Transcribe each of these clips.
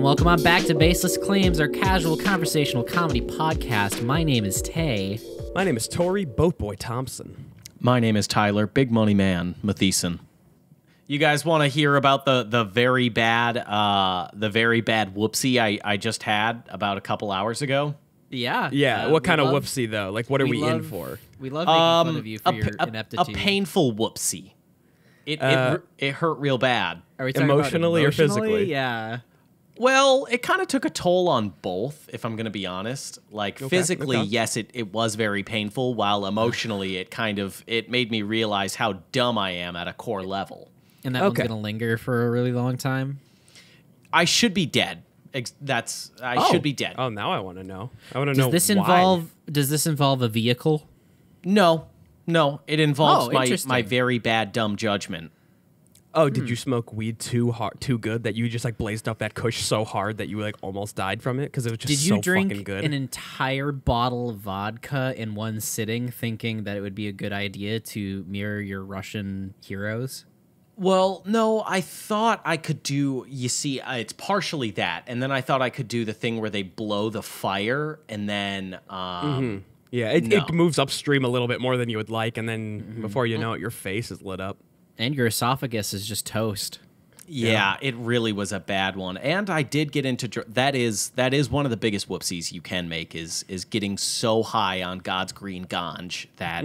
welcome on back to Baseless Claims, our casual conversational comedy podcast. My name is Tay. My name is Tory, Boatboy Thompson. My name is Tyler, Big Money Man Matheson. You guys want to hear about the very bad whoopsie I just had about a couple hours ago? Yeah. Yeah, what kind of whoopsie, though? Like, what are we in for? We love making fun of you for your ineptitude. A painful whoopsie. It hurt real bad. Are we talking Emotionally about or physically? Yeah. Well, it kind of took a toll on both, if I'm going to be honest. Like, physically, yes, it was very painful, while emotionally it made me realize how dumb I am at a core level. And that one's going to linger for a really long time? I should be dead. I should be dead. Oh, now I want to know. I want to know why. Does this involve a vehicle? No, it involves my very bad dumb judgment. Oh, did you smoke weed too good that you just like blazed up that kush so hard that you like almost died from it because it was just so fucking good? Did you drink an entire bottle of vodka in one sitting, thinking that it would be a good idea to mirror your Russian heroes? Well, no, I thought I could do, you see, it's partially that, and then I thought I could do the thing where they blow the fire, and then, Yeah, it moves upstream a little bit more than you would like, and then before you know it, your face is lit up. And your esophagus is just toast. Yeah, it really was a bad one. And I did get into, that is one of the biggest whoopsies you can make, is getting so high on God's green ganj that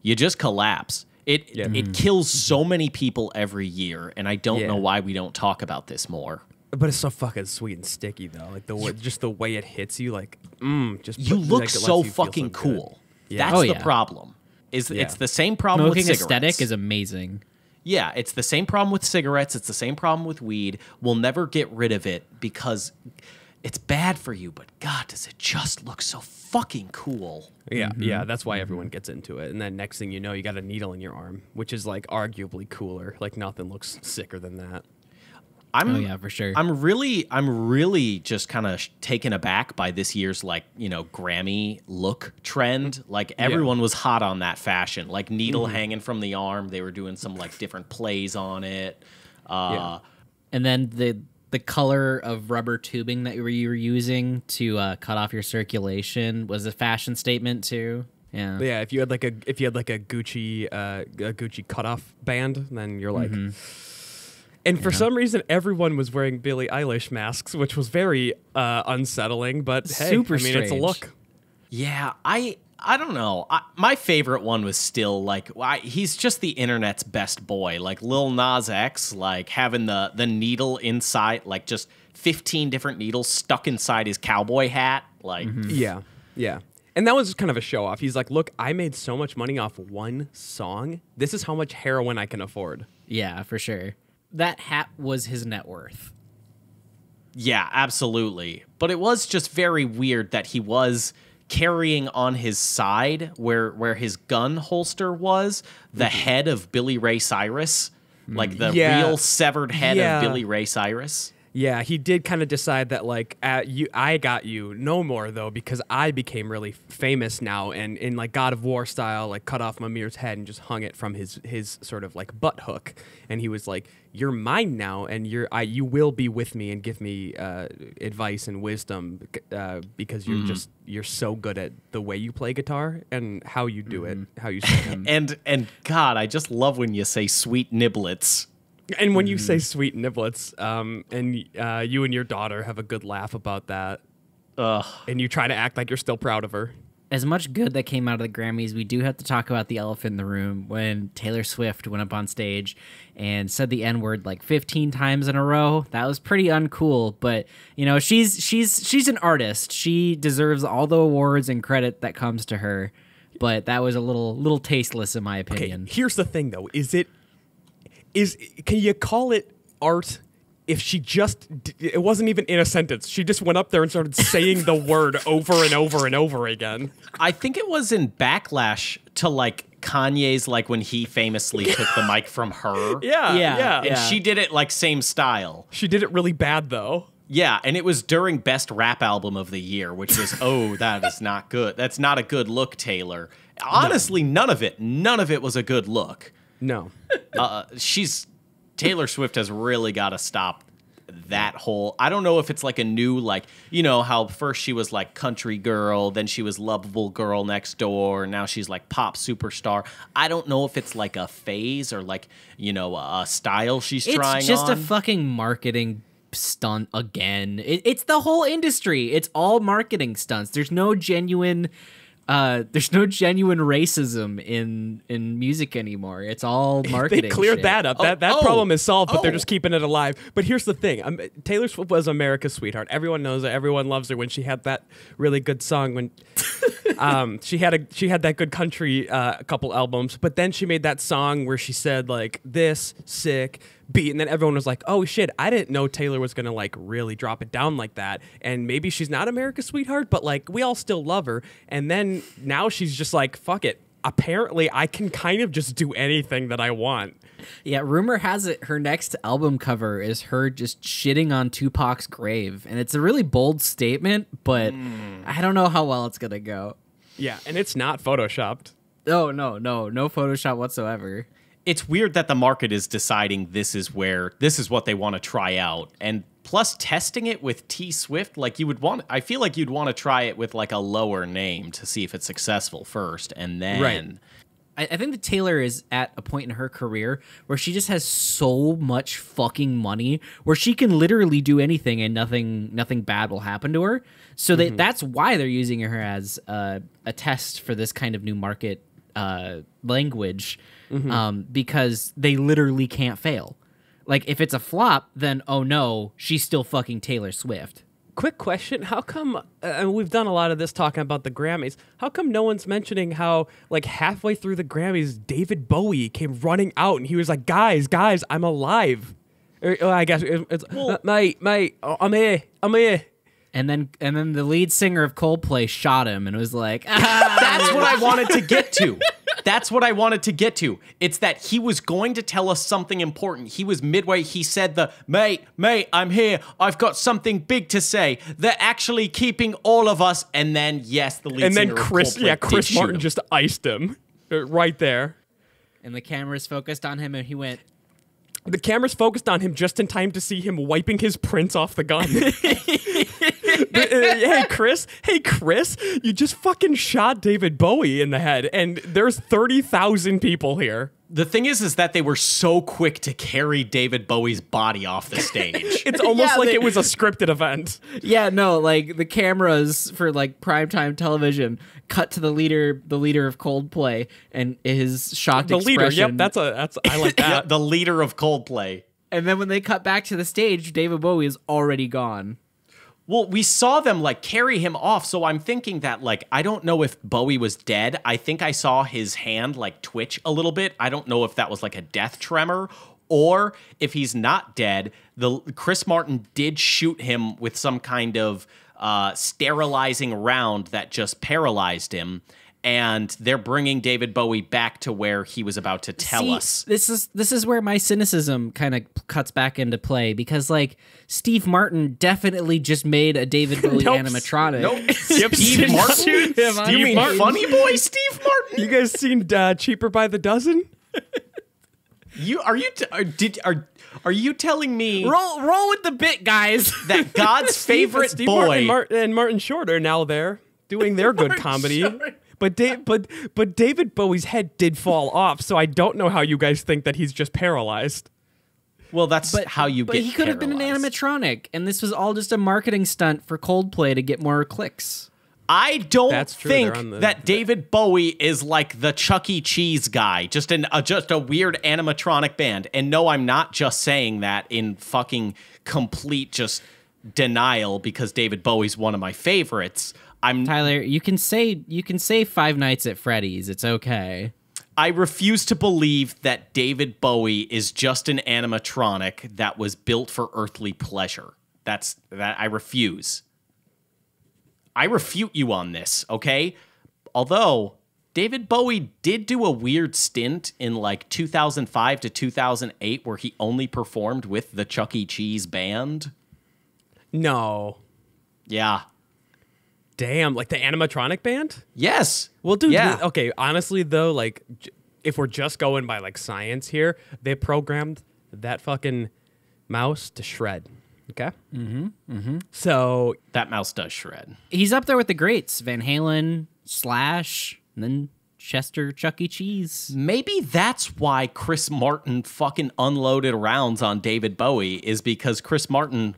you just collapse. It kills so many people every year, and I don't know why we don't talk about this more. But it's so fucking sweet and sticky, though. Like just the way it hits you, like you look so fucking cool. Yeah. That's the problem. It's the same problem with cigarettes. Smoking aesthetic is amazing. Yeah, it's the same problem with cigarettes. It's the same problem with weed. We'll never get rid of it because it's bad for you. But God, does it just look so fucking cool? Yeah, yeah. That's why everyone gets into it. And then next thing you know, you got a needle in your arm, which is like arguably cooler. Like nothing looks sicker than that. For sure. I'm really just kind of taken aback by this year's Grammy look trend. Like everyone was hot on that fashion, like needle hanging from the arm. They were doing some like different plays on it. And then the color of rubber tubing that you were using to cut off your circulation was a fashion statement too. Yeah. Yeah. If you had like a Gucci cutoff band, then you're like. And for some reason, everyone was wearing Billie Eilish masks, which was very unsettling. But hey, super strange. It's a look. Yeah, I don't know. My favorite one was still he's just the internet's best boy. Like Lil Nas X, like having the needle inside, like just 15 different needles stuck inside his cowboy hat. Like yeah. And that was just kind of a show off. He's like, look, I made so much money off one song. This is how much heroin I can afford. Yeah, for sure. That hat was his net worth. Yeah, absolutely. But it was just very weird that he was carrying on his side where his gun holster was the head of Billy Ray Cyrus, like the real severed head of Billy Ray Cyrus. Yeah, he did kind of decide that, like, I got you no more, though, because I became really famous now, and in, like, God of War style, like, cut off Mimir's head and just hung it from his sort of, like, butt hook. And he was like, you're mine now, and you will be with me and give me advice and wisdom because you're so good at the way you play guitar and how you do it, how you sing. And God, I just love when you say sweet niblets. And when you say sweet niblets, and you and your daughter have a good laugh about that, and you try to act like you're still proud of her. As much good that came out of the Grammys, we do have to talk about the elephant in the room when Taylor Swift went up on stage and said the N-word like 15 times in a row. That was pretty uncool, but she's an artist. She deserves all the awards and credit that comes to her, but that was a little tasteless in my opinion. Okay, here's the thing though, can you call it art if she just, it wasn't even in a sentence. She just went up there and started saying the word over and over and over again. I think it was in backlash to like Kanye's, like when he famously took the mic from her. Yeah. And she did it like same style. She did it really bad though. Yeah, and it was during Best Rap Album of the Year, which was, that is not good. That's not a good look, Taylor. Honestly, none of it was a good look. No. Taylor Swift has really got to stop that whole, I don't know if it's like a new, like, you know, how first she was like country girl, then she was lovable girl next door, and now she's like pop superstar. I don't know if it's like a phase or like, you know, a style she's trying on. It's just a fucking marketing stunt again. It's the whole industry. It's all marketing stunts. There's no genuine racism in music anymore. It's all marketing. They cleared shit. that up. That problem is solved, but they're just keeping it alive. But here's the thing: Taylor Swift was America's sweetheart. Everyone knows it. Everyone loves her when she had that really good song. When she had that good country couple albums, but then she made that song where she said like this sick beat, and then everyone was like, oh shit, I didn't know Taylor was gonna like really drop it down like that, and maybe she's not America's sweetheart, but like we all still love her. And then now she's just like, fuck it, apparently I can kind of just do anything that I want. Yeah, rumor has it her next album cover is her just shitting on Tupac's grave, and it's a really bold statement, but I don't know how well it's gonna go. Yeah, and it's not photoshopped. Oh no Photoshop whatsoever. It's weird that the market is deciding this is what they want to try out. And plus testing it with T Swift, like I feel like you'd want to try it with like a lower name to see if it's successful first. And then Right. I think that Taylor is at a point in her career where she just has so much fucking money where she can literally do anything and nothing bad will happen to her. So that's why they're using her as a test for this kind of new market language. Because they literally can't fail. Like, if it's a flop, then, oh no, she's still fucking Taylor Swift. Quick question. How come, and we've done a lot of this talking about the Grammys, how come no one's mentioning how, like, halfway through the Grammys, David Bowie came running out and he was like, guys, I'm alive. I guess it's, mate, I'm here. And then the lead singer of Coldplay shot him and was like, That's what I wanted to get to. That's what I wanted to get to. It's that he was going to tell us something important. He was midway. He said mate, I'm here. I've got something big to say. They're actually keeping all of us. And then, yes, the lead singer of Coldplay Chris Martin just iced him right there. And the camera's focused on him and he went. The camera's focused on him just in time to see him wiping his prints off the gun. Hey, Chris, you just fucking shot David Bowie in the head, and there's 30,000 people here. The thing is that they were so quick to carry David Bowie's body off the stage. It's almost like it was a scripted event. Yeah, no, like the cameras for like primetime television cut to the leader of Coldplay and his shocked expression. The leader, yep, that's I like that. Yeah, the leader of Coldplay. And then when they cut back to the stage, David Bowie is already gone. Well, we saw them like carry him off, so I'm thinking that like I don't know if Bowie was dead. I think I saw his hand like twitch a little bit. I don't know if that was like a death tremor or if he's not dead. Chris Martin did shoot him with some kind of sterilizing round that just paralyzed him. And they're bringing David Bowie back to where he was about to tell us. This is where my cynicism kind of cuts back into play because, like, Steve Martin definitely just made a David Bowie animatronic. Nope. Steve Martin? You mean Funny Boy Steve Martin? You guys seen Cheaper by the Dozen? Are you telling me roll with the bit, guys? that God's favorite Steve boy Martin and Martin Short are now there doing their good comedy? Short. But David Bowie's head did fall off, so I don't know how you guys think that he's just paralyzed. Well, that's how you get But he could have been an animatronic, and this was all just a marketing stunt for Coldplay to get more clicks. I don't think They're on that David Bowie is like the Chuck E. Cheese guy, just a weird animatronic band. And no, I'm not just saying that in fucking complete just denial because David Bowie's one of my favorites. Tyler, you can say Five Nights at Freddy's. It's okay. I refuse to believe that David Bowie is just an animatronic that was built for earthly pleasure. I refuse. I refute you on this, okay? Although David Bowie did do a weird stint in like 2005 to 2008 where he only performed with the Chuck E. Cheese band. No. Yeah. Damn, like the animatronic band? Yes. Well, dude, yeah. Okay, honestly, though, like, if we're just going by, like, science here, they programmed that fucking mouse to shred. Okay. So That mouse does shred. He's up there with the greats: Van Halen, Slash, and then Chester, Chuck E. Cheese. Maybe that's why Chris Martin fucking unloaded rounds on David Bowie, is because Chris Martin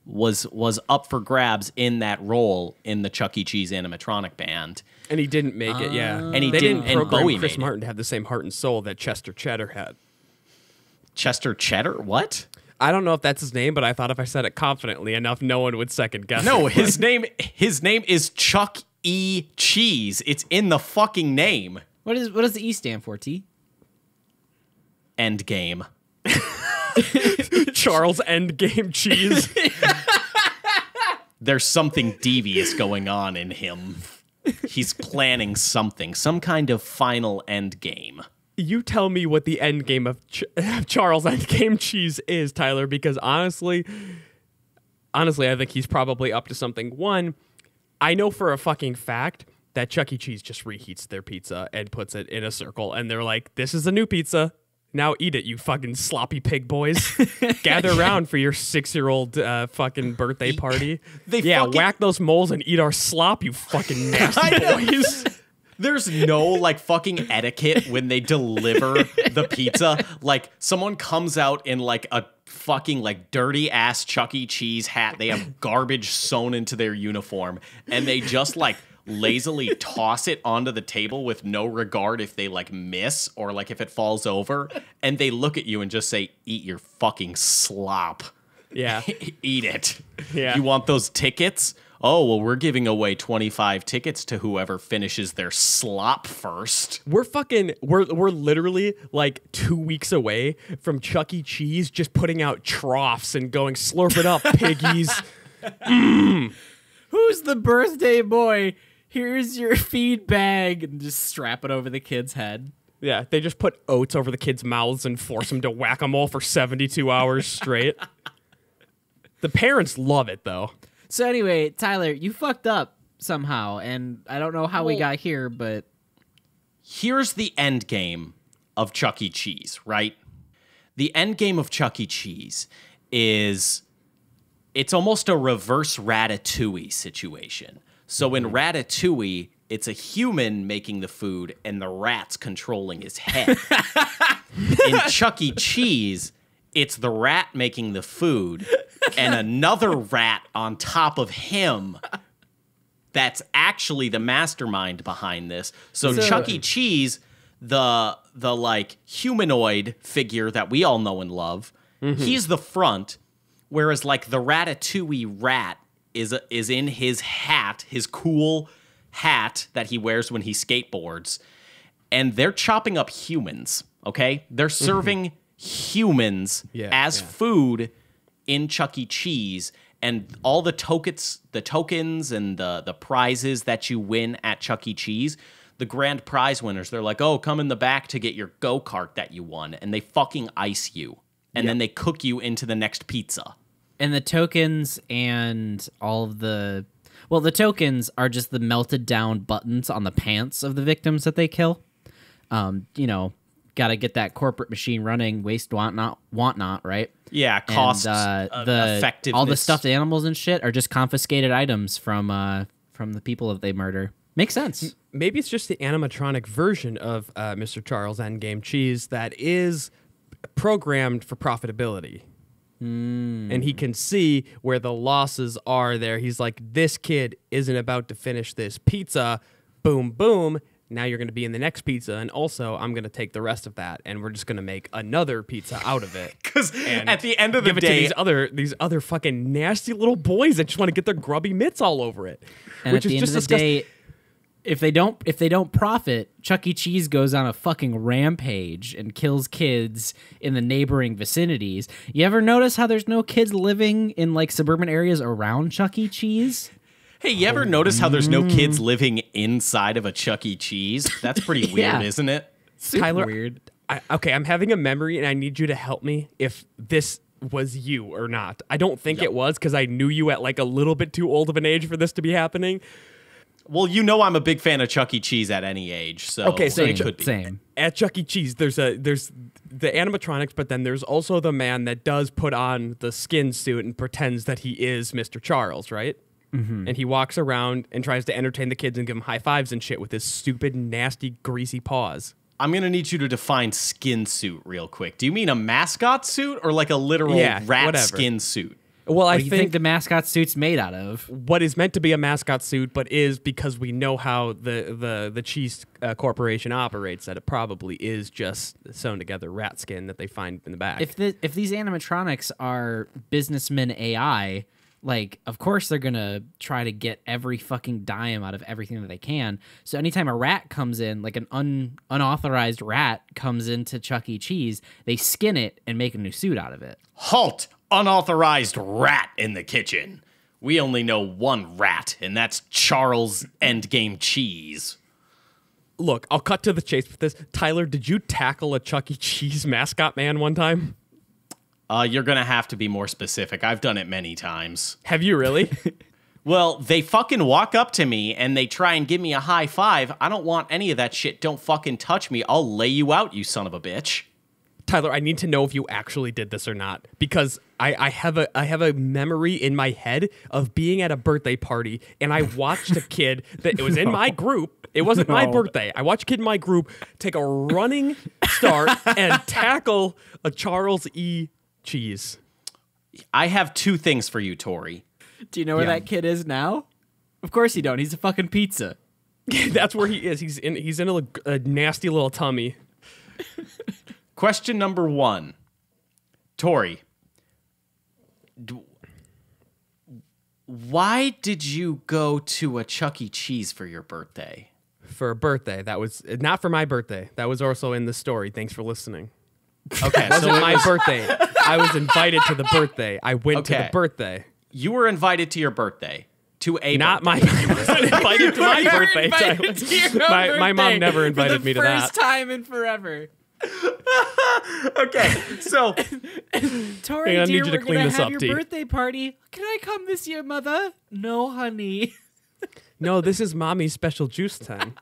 was up for grabs in that role in the Chuck E. Cheese animatronic band. and he didn't make it. Yeah, And he they didn't- didn't and program Bowie Chris made it. Martin to have the same heart and soul that Chester Cheddar had. Chester Cheddar? What? I don't know if that's his name, but I thought if I said it confidently enough, no one would second guess. No, it. his name is Chuck E. Cheese. It's in the fucking name. What does the E stand for, T? Endgame. Charles Endgame Cheese. There's something devious going on in him. He's planning something, some kind of final end game. You tell me what the end game of Charles Endgame Cheese is, Tyler, because honestly, I think he's probably up to something. One, I know for a fucking fact that Chuck E. Cheese just reheats their pizza and puts it in a circle, and they're like, this is a new pizza. Now eat it, you fucking sloppy pig boys. Gather around for your 6-year-old fucking birthday party. Whack those moles and eat our slop, you fucking nasty boys. There's no like fucking etiquette when they deliver the pizza. Like someone comes out in like a fucking like dirty ass Chuck E. Cheese hat. They have garbage sewn into their uniform, and they just like lazily toss it onto the table with no regard if they like miss or like if it falls over, and they look at you and just say, eat your fucking slop. Yeah. Eat it. Yeah. You want those tickets? Oh, well, we're giving away 25 tickets to whoever finishes their slop first. We're literally like 2 weeks away from Chuck E. Cheese just putting out troughs and going, slurp it up, piggies. Who's the birthday boy? Here's your feed bag, and just strap it over the kid's head. Yeah, they just put oats over the kids' mouths and force them to whack them all for 72 hours straight. The parents love it, though. So anyway, Tyler, you fucked up somehow, and I don't know how we got here, but Here's the end game of Chuck E. Cheese, right? The end game of Chuck E. Cheese is it's almost a reverse Ratatouille situation. So in Ratatouille, it's a human making the food and the rat's controlling his head. In Chuck E. Cheese, it's the rat making the food and another rat on top of him that's actually the mastermind behind this. So Chuck E. Cheese, the like humanoid figure that we all know and love, he's the front, whereas like the Ratatouille rat is in his hat, his cool hat that he wears when he skateboards, and they're chopping up humans, okay? They're serving humans as food in Chuck E. Cheese, and all the tokens and the prizes that you win at Chuck E. Cheese, the grand prize winners, they're like, oh, come in the back to get your go-kart that you won, and they fucking ice you, and then they cook you into the next pizza. and the tokens and all of the tokens are just the melted down buttons on the pants of the victims that they kill. Got to get that corporate machine running. Waste, want not, right? Yeah, cost, and, effectiveness. all the stuffed animals and shit are just confiscated items from the people that they murder. Makes sense. Maybe it's just the animatronic version of Mr. Charles Endgame Cheese that is programmed for profitability. And he can see where the losses are there. He's like, this kid isn't about to finish this pizza. Boom, boom. Now you're going to be in the next pizza. And also, I'm going to take the rest of that. And we're just going to make another pizza out of it. Because at the end of the give it day, to these other fucking nasty little boys that just want to get their grubby mitts all over it. And which at the is end just of the day, if they don't profit, Chuck E. Cheese goes on a fucking rampage and kills kids in the neighboring vicinities. You ever notice how there's no kids living in like suburban areas around Chuck E. Cheese? hey, you ever notice how there's no kids living inside of a Chuck E. Cheese? That's pretty weird, Yeah. isn't it? Super Tyler, weird. I'm having a memory, and I need you to help me if this was you or not. I don't think it was, because I knew you at like a little bit too old of an age for this to be happening. Well, you know I'm a big fan of Chuck E. Cheese at any age, so Okay, so it could be. Same. at Chuck E. Cheese, there's the animatronics, but then there's also the man that does put on the skin suit and pretends that he is Mr. Charles, right? Mm-hmm. And he walks around and tries to entertain the kids and give them high fives and shit with his stupid, nasty, greasy paws. I'm going to need you to define skin suit real quick. Do you mean a mascot suit or like a literal rat skin suit? Well, I think the mascot suit's made out of what is meant to be a mascot suit, but is because we know how the cheese corporation operates, that it probably is just sewn together rat skin that they find in the back. If these animatronics are businessmen AI, like, of course they're gonna try to get every fucking dime out of everything that they can. So anytime a rat comes in, like an unauthorized rat comes into Chuck E. Cheese, they skin it and make a new suit out of it. Halt! Unauthorized rat in the kitchen. We only know one rat, and that's Charles Endgame Cheese. Look, I'll cut to the chase with this. Tyler, did you tackle a Chuck E. Cheese mascot man one time? You're gonna have to be more specific. I've done it many times. Have you really? Well, they fucking walk up to me and they try and give me a high five. I don't want any of that shit. Don't fucking touch me. I'll lay you out, you son of a bitch. Tyler, I need to know if you actually did this or not, because I have a memory in my head of being at a birthday party and I watched a kid that it was in my group. It wasn't my birthday. I watched a kid in my group take a running start and tackle a Charles E. Cheese. I have two things for you, Tory. Do you know where that kid is now? Of course you don't. He's a fucking pizza. That's where he is. He's in a nasty little tummy. Question number 1. Tory, why did you go to a Chuck E. Cheese for your birthday? For a birthday. That was not for my birthday. That was also in the story. Thanks for listening. Okay, It wasn't my birthday. I was invited to the birthday. I went to the birthday. You were invited to your birthday. To a Not birthday. my I wasn't invited to my birthday. My mom never invited me to that. First time in forever. Okay, so Tori, I dear, need you to we're clean gonna this have up, your T. birthday party. Can I come this year, mother? No, honey. No, this is mommy's special juice time.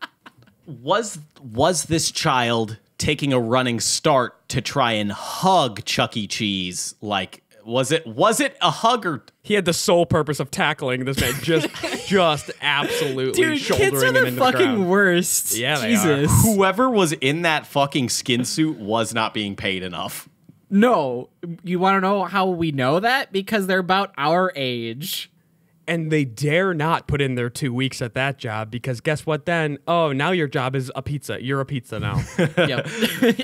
was this child taking a running start to try and hug Chuck E. Cheese? Like, was it a hug or? He had the sole purpose of tackling this man, just absolutely Dude, shouldering kids are him the into the fucking ground. worst. Yeah, they Jesus. Whoever was in that fucking skin suit was not being paid enough. No, you want to know how we know that? Because they're about our age. And they dare not put in their 2 weeks at that job, because guess what then? Oh, now your job is a pizza. You're a pizza now. Yep.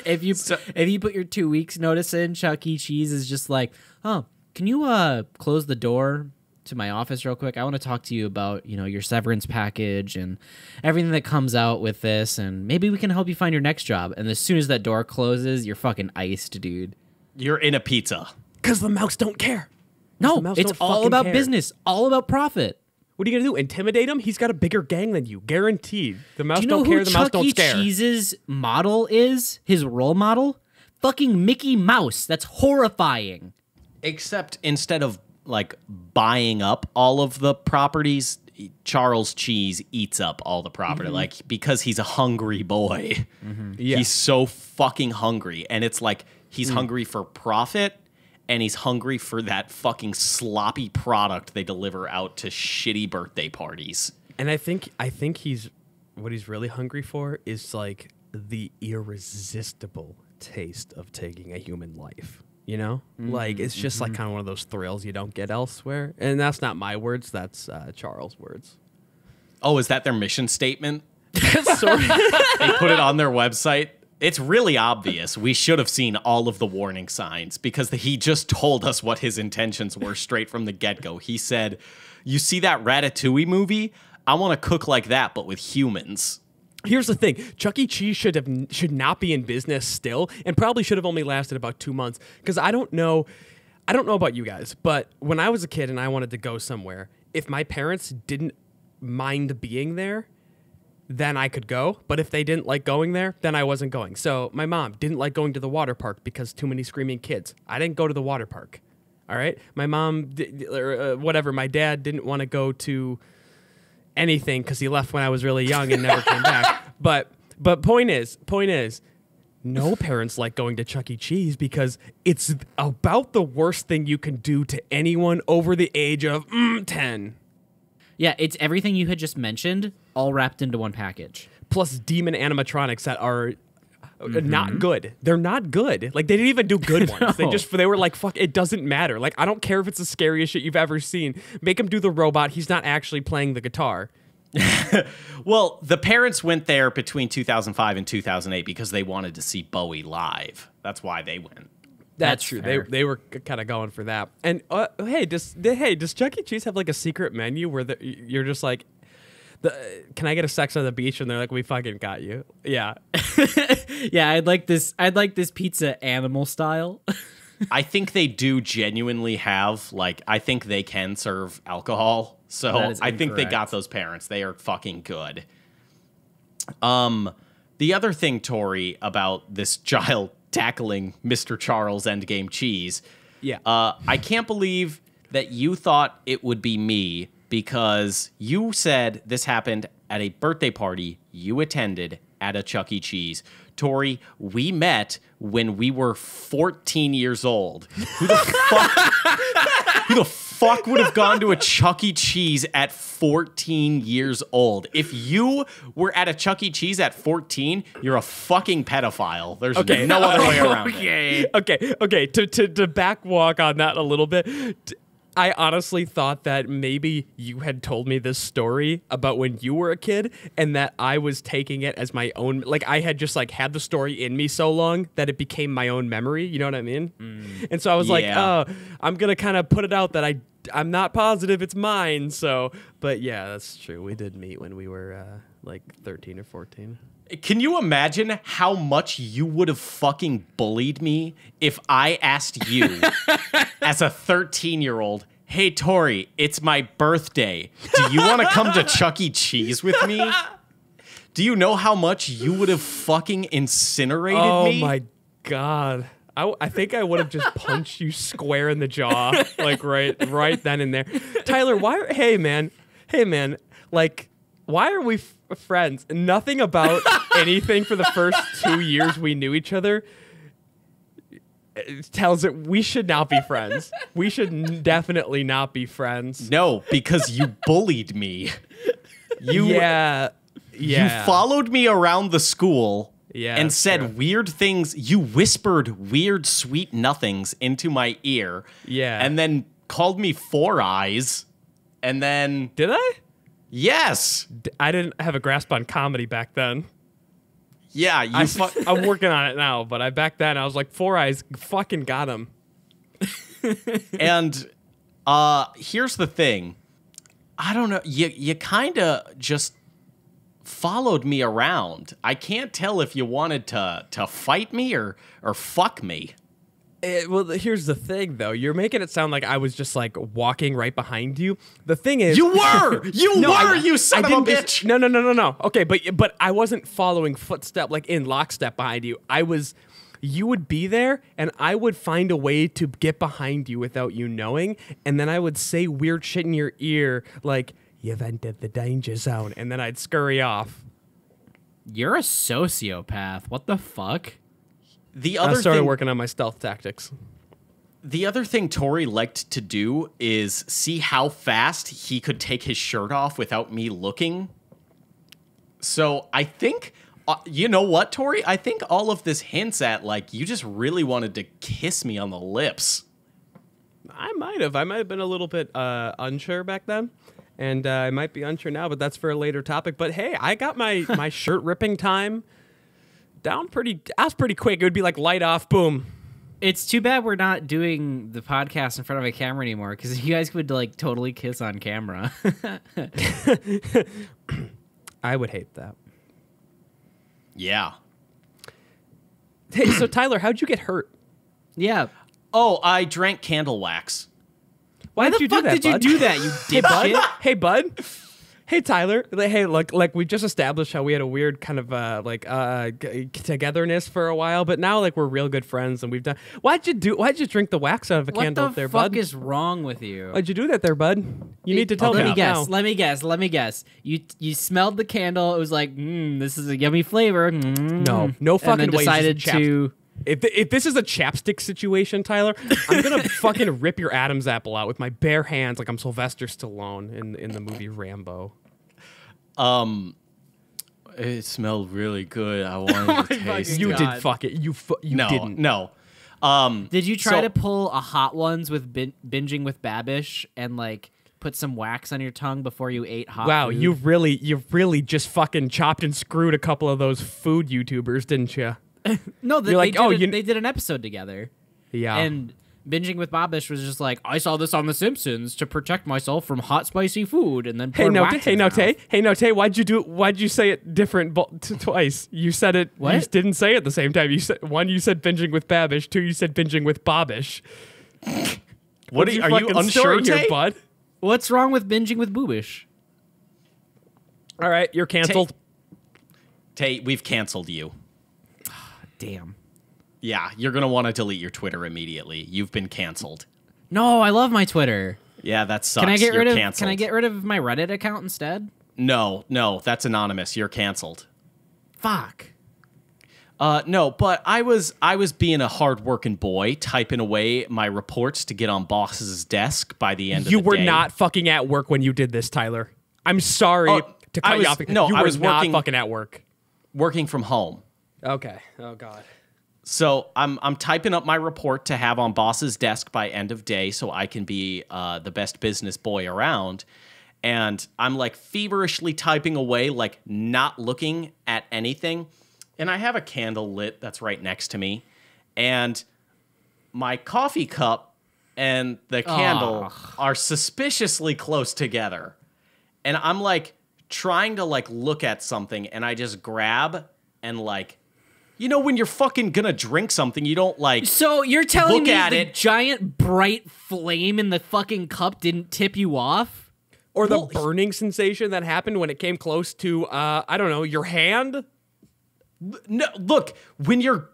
if you put your 2 weeks notice in, Chuck E. Cheese is just like, oh, can you close the door to my office real quick? I want to talk to you about, your severance package and everything that comes out with this, and maybe we can help you find your next job. And as soon as that door closes, you're fucking iced, dude. You're in a pizza. Because the mouse don't care. No, it's all about business, all about profit. What are you going to do? Intimidate him? He's got a bigger gang than you. Guaranteed. The mouse Do you know don't care. who The mouse Chuck don't E. scare. Cheese's model is? His role model? Fucking Mickey Mouse. That's horrifying. Except instead of like buying up all of the properties, Charles Cheese eats up all the property. Like, because he's a hungry boy. Yeah. He's so fucking hungry. And it's like he's hungry for profit. And he's hungry for that fucking sloppy product they deliver out to shitty birthday parties. And I think what he's really hungry for is like the irresistible taste of taking a human life. Like it's just like kind of one of those thrills you don't get elsewhere. And that's not my words. That's Charles' words. Oh, is that their mission statement? Sorry. They put it on their website. It's really obvious. We should have seen all of the warning signs because he just told us what his intentions were straight from the get-go. He said, you see that Ratatouille movie? I want to cook like that, but with humans. Here's the thing. Chuck E. Cheese should not be in business still, and probably should have only lasted about 2 months. Because I don't know about you guys, but when I was a kid and I wanted to go somewhere, if my parents didn't mind being there, then I could go. But if they didn't like going there, then I wasn't going. So my mom didn't like going to the water park because too many screaming kids. I didn't go to the water park. All right? My mom, whatever, my dad didn't want to go to anything because he left when I was really young and never came back. But point is, no parents like going to Chuck E. Cheese because it's about the worst thing you can do to anyone over the age of 10. Yeah, it's everything you had just mentioned, all wrapped into one package. Plus demon animatronics that are not good. They're not good. Like, they didn't even do good ones. No. They were like, fuck, it doesn't matter. Like, I don't care if it's the scariest shit you've ever seen. Make him do the robot. He's not actually playing the guitar. Well, the parents went there between 2005 and 2008 because they wanted to see Bowie live. That's why they went. That's true. fair. They were kind of going for that. And hey, does Chuck E. Cheese have like a secret menu where you're just like, can I get a sex on the beach? And they're like, we fucking got you. Yeah. Yeah, I'd like this pizza animal style. I think they do genuinely have, like, I think they can serve alcohol. So That is I think they incorrect. got those parents. They are fucking good. The other thing, Tory, about this child tackling Mr. Charles Endgame Cheese. Yeah. I can't believe that you thought it would be me because you said this happened at a birthday party you attended at a Chuck E. Cheese. Tory, we met when we were 14 years old. Who the fuck would have gone to a Chuck E. Cheese at 14 years old? If you were at a Chuck E. Cheese at 14, you're a fucking pedophile. There's no other way around it. Okay. To backwalk on that a little bit, I honestly thought that maybe you had told me this story about when you were a kid and that I was taking it as my own. Like, I had just like had the story in me so long that it became my own memory. You know what I mean? And so I was like, oh, I'm going to kind of put it out that I'm not positive it's mine. So, but yeah, that's true. We did meet when we were like 13 or 14. Can you imagine how much you would have fucking bullied me if I asked you as a 13-year-old, hey, Tory, it's my birthday. Do you want to come to Chuck E. Cheese with me? Do you know how much you would have fucking incinerated me? Oh, my God. I think I would have just punched you square in the jaw, like right then and there. Tyler, hey, man, like, why are we friends? Nothing about anything for the first 2 years we knew each other tells it we should not be friends. We should definitely not be friends. No, because you bullied me. You followed me around the school and said true. weird things. You whispered weird, sweet nothings into my ear. Yeah. And then called me Four Eyes. And then... Did I? Yes. I didn't have a grasp on comedy back then. Yeah, I'm working on it now, but back then I was like, Four Eyes, fucking got him. And here's the thing. I don't know. You kind of just followed me around. I can't tell if you wanted to fight me or fuck me. Well, here's the thing, though. You're making it sound like I was just like walking right behind you. The thing is, You were, you son of a bitch. No. Okay, but I wasn't following footstep like in lockstep behind you. You would be there, and I would find a way to get behind you without you knowing, and then I would say weird shit in your ear like, "You've entered the danger zone," and then I'd scurry off. You're a sociopath. What the fuck? I started working on my stealth tactics. The other thing Tory liked to do is see how fast he could take his shirt off without me looking. So I think, you know what, Tory? I think all of this hints at, like, you just really wanted to kiss me on the lips. I might have been a little bit unsure back then. And I might be unsure now, but that's for a later topic. But hey, I got my shirt ripping time down pretty quick. It would be like light off, boom. It's too bad we're not doing the podcast in front of a camera anymore, because you guys would like totally kiss on camera. I would hate that. Yeah. Hey, so Tyler, how'd you get hurt? Yeah. Oh, I drank candle wax. Why the did you fuck do that, did you bud? do that, you Hey, bud? dipshit? Hey, bud? Hey Tyler, hey, like we just established how we had a weird kind of togetherness for a while, but now like we're real good friends and we've done. Why'd you drink the wax out of a candle there, bud? What the fuck is wrong with you? Why'd you do that there, bud? You need to tell me. Let me guess. You smelled the candle. It was like, this is a yummy flavor. No fucking and then way. Decided to. If this is a chapstick situation, Tyler, I'm gonna fucking rip your Adam's apple out with my bare hands, like I'm Sylvester Stallone in the movie Rambo. It smelled really good. I wanted to taste. You it. did fuck it. You didn't. No. Did you try to pull a Hot Ones with binging with Babish and like put some wax on your tongue before you ate hot? Wow, food? you really just fucking chopped and screwed a couple of those food YouTubers, didn't you? No, they did an episode together. Yeah. And Binging with Babish was just like, I saw this on The Simpsons to protect myself from hot, spicy food, and then Hey, Tay, why'd you say it different twice? You said it. What? You didn't say it at the same time. You said you said Binging with Babish. 2, you said Binging with Bobish. What are you unsure here, bud? What's wrong with Binging with Boobish? All right, you're canceled. Tay, we've canceled you. Damn. Yeah, you're going to want to delete your Twitter immediately. You've been canceled. No, I love my Twitter. Yeah, that sucks. Can I get You're rid of canceled. Can I get rid of my Reddit account instead? No, that's anonymous. You're canceled. Fuck. No, but I was being a hardworking boy, typing away my reports to get on boss's desk by the end of the day. You were not fucking at work when you did this, Tyler. I'm sorry to cut you off. No, you I were was not working, fucking at work. Working from home. Okay. Oh God. So I'm typing up my report to have on boss's desk by end of day so I can be the best business boy around. And I'm like feverishly typing away, like not looking at anything. And I have a candle lit that's right next to me. And my coffee cup and the candle are suspiciously close together. And I'm like trying to like look at something and I just grab and like, you know, when you're fucking gonna drink something, you don't like. So you're telling me the it. giant bright flame in the fucking cup didn't tip you off? Or the burning sensation that happened when it came close to, I don't know, your hand? No, look, when you're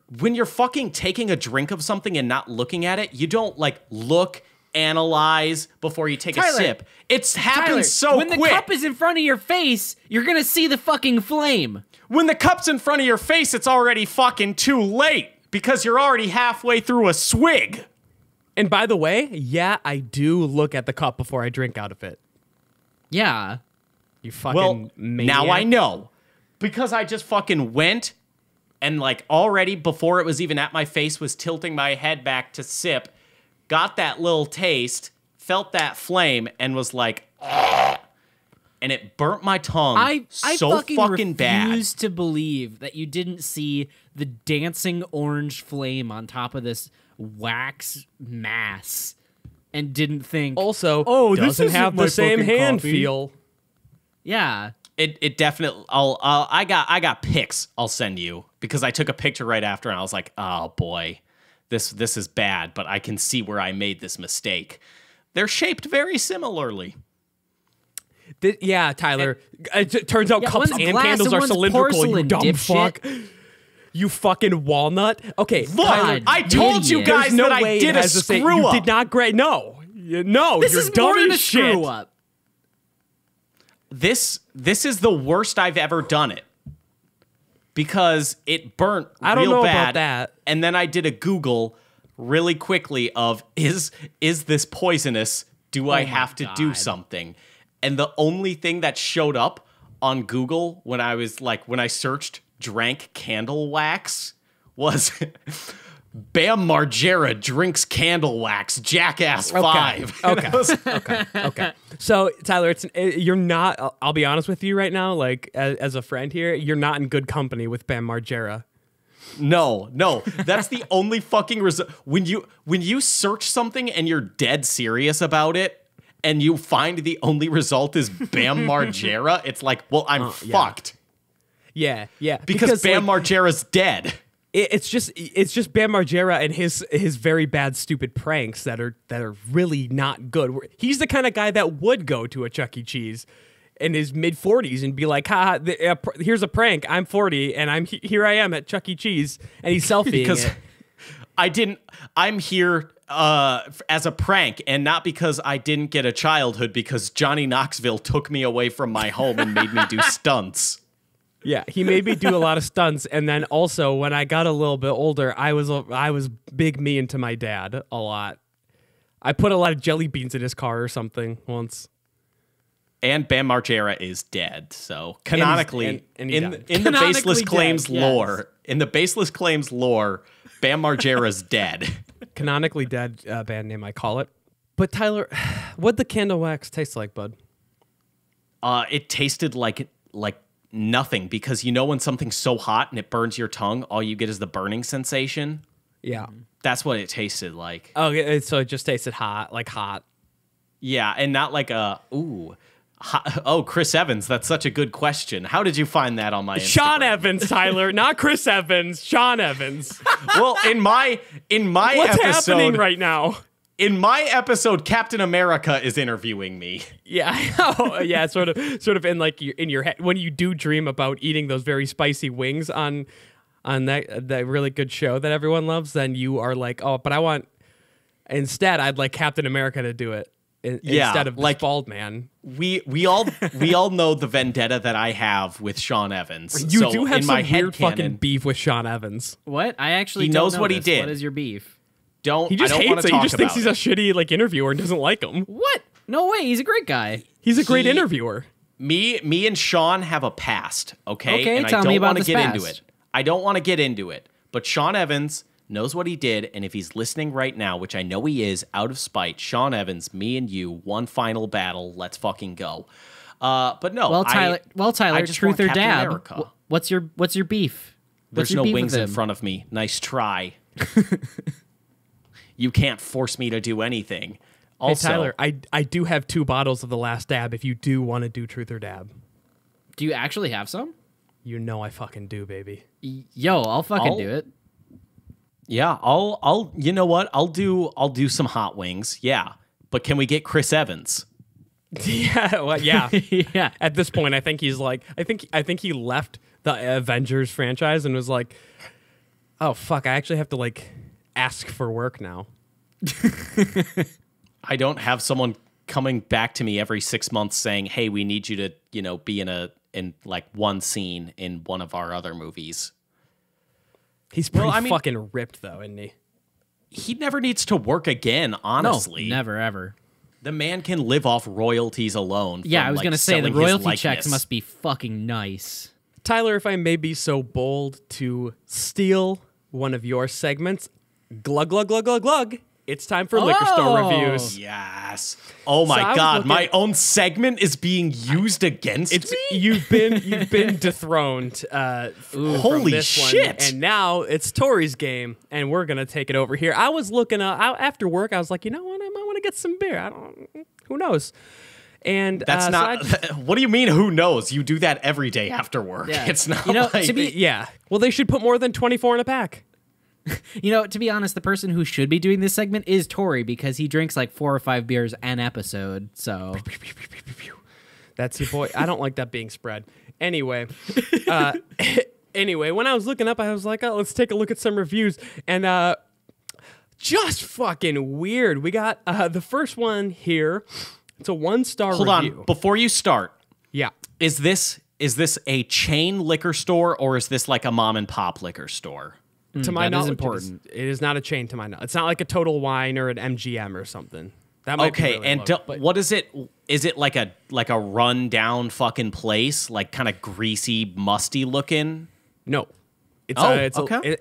fucking taking a drink of something and not looking at it, you don't like look, analyze before you take a sip. It's happened so quick. When the cup is in front of your face, you're gonna see the fucking flame. When the cup's in front of your face, it's already fucking too late because you're already halfway through a swig. And by the way, yeah, I do look at the cup before I drink out of it. Yeah. You fucking maniac. Now I know. Because I just fucking went and like already before it was even at my face was tilting my head back to sip, got that little taste, felt that flame, and was like, ugh, and it burnt my tongue I so fucking bad. I refuse to believe that you didn't see the dancing orange flame on top of this wax mass and didn't think, also, oh, this doesn't isn't have my the same fucking hand coffee. feel. Yeah. It definitely. I got pics. I'll send you because I took a picture right after and I was like, oh boy, this is bad. But I can see where I made this mistake. They're shaped very similarly. Yeah, Tyler. It turns out cups one's and glass candles and are one's cylindrical. You porcelain, dumb dipshit. fuck. You fucking walnut. Okay, Look, God, I told you idiot. guys there's no that I way did it a has to say screw you up. did not no, This you're is dumb more than as a shit. screw up. This is the worst I've ever done it because it burnt I don't real know bad. about that. And then I did a Google really quickly of is this poisonous? Do I have to do something? And the only thing that showed up on Google when I searched drank candle wax was Bam Margera drinks candle wax, Jackass 5. Okay. So Tyler, you're not. I'll be honest with you right now. Like as a friend here, you're not in good company with Bam Margera. No, that's the only fucking result. When you search something and you're dead serious about it, and you find the only result is Bam Margera, it's like, well, I'm fucked. Yeah. Because Bam Margera's dead. It's just Bam Margera and his very bad stupid pranks that are really not good. He's the kind of guy that would go to a Chuck E. Cheese in his mid 40s and be like, "Ha, here's a prank. I'm 40 and here I am at Chuck E. Cheese," and he's selfieing because it. I'm here as a prank, and not because I didn't get a childhood, because Johnny Knoxville took me away from my home and made me do stunts. Yeah, he made me do a lot of stunts, and then also when I got a little bit older, I was big me into my dad a lot. I put a lot of jelly beans in his car or something once. And Bam Margera is dead, so canonically, and in died. the Baseless Claims dead, yes. lore, in the Baseless Claims lore, Bam Margera's dead. Canonically dead band name, I call it. But Tyler, what'd the candle wax taste like, bud? It tasted like nothing, because you know when something's so hot and it burns your tongue, all you get is the burning sensation. Yeah. That's what it tasted like. Oh, so it just tasted hot, like hot. Yeah, and not like Chris Evans. That's such a good question. How did you find that on my Instagram? Sean Evans, Tyler, not Chris Evans. Sean Evans. Well, in my What's episode happening right now? In my episode, Captain America is interviewing me. Yeah, I know. Yeah, sort of in like in your head when you do dream about eating those very spicy wings on that really good show that everyone loves. Then you are like, oh, but I want instead. I'd like Captain America to do it instead of this bald man. We all know the vendetta that I have with Sean Evans. You so do have in some my weird fucking headcanon, beef with Sean Evans. What? I actually He don't knows know what he this. did. What is your beef? He I just don't hates want it. to He talk just thinks about he's a shitty like interviewer and doesn't like him. What? No way. He's a great guy. He's a great interviewer. Me and Sean have a past, okay? Okay, and tell I don't me about want to this get into past. it. I don't want to get into it. But Sean Evans knows what he did, and if he's listening right now, which I know he is, out of spite, Sean Evans, me and you, one final battle. Let's fucking go. But no, Well, Tyler. I just Truth want or Captain dab? America. What's your beef? There's no wings in front of me. Nice try. You can't force me to do anything. Also, Hey, Tyler, I do have 2 bottles of the last dab if you do want to do truth or dab. Do you actually have some? You know I fucking do, baby. Yo, I'll fucking do it. yeah, I'll. You know what? I'll do some hot wings. Yeah, but can we get Chris Evans? Yeah, well, yeah. Yeah. At this point, I think he's like, I think he left the Avengers franchise and was like, oh fuck, I actually have to like ask for work now. I don't have someone coming back to me every 6 months saying, "Hey, we need you to, be in like one scene in one of our other movies." He's pretty fucking ripped though, isn't he? He never needs to work again, honestly. No, never ever. The man can live off royalties alone. Yeah, from, I was like, gonna say the selling his royalty likeness. checks must be fucking nice. Tyler, if I may be so bold to steal one of your segments, glug glug glug glug glug. It's time for liquor store reviews. Yes. Oh my I was God, looking- my own segment is being used against me. You've been dethroned. From Holy this one, shit. and now it's Tory's game, and we're gonna take it over here. I was looking after work. I was like, you know what? I might want to get some beer. Who knows? And That's so not. What do you mean? Who knows? You do that every day after work. Yeah. It's not. You know, like, to be- yeah. Well, they should put more than 24 in a pack. To be honest, the person who should be doing this segment is Tory because he drinks like 4 or 5 beers an episode. So That's your boy. I don't like that being spread. Anyway, when I was looking up, I was like, oh, let's take a look at some reviews. And just fucking weird. We got the first one here. It's a 1-star hold review. on. Before you start, Yeah. is this a chain liquor store or is this like a mom and pop liquor store? To my that is knowledge, important. It is not a chain to my knowledge. It's not like a Total Wine or an MGM or something. That might be Okay, really and low, but what is it? Is it like a run down fucking place, like kind of greasy, musty looking? no. It's, okay.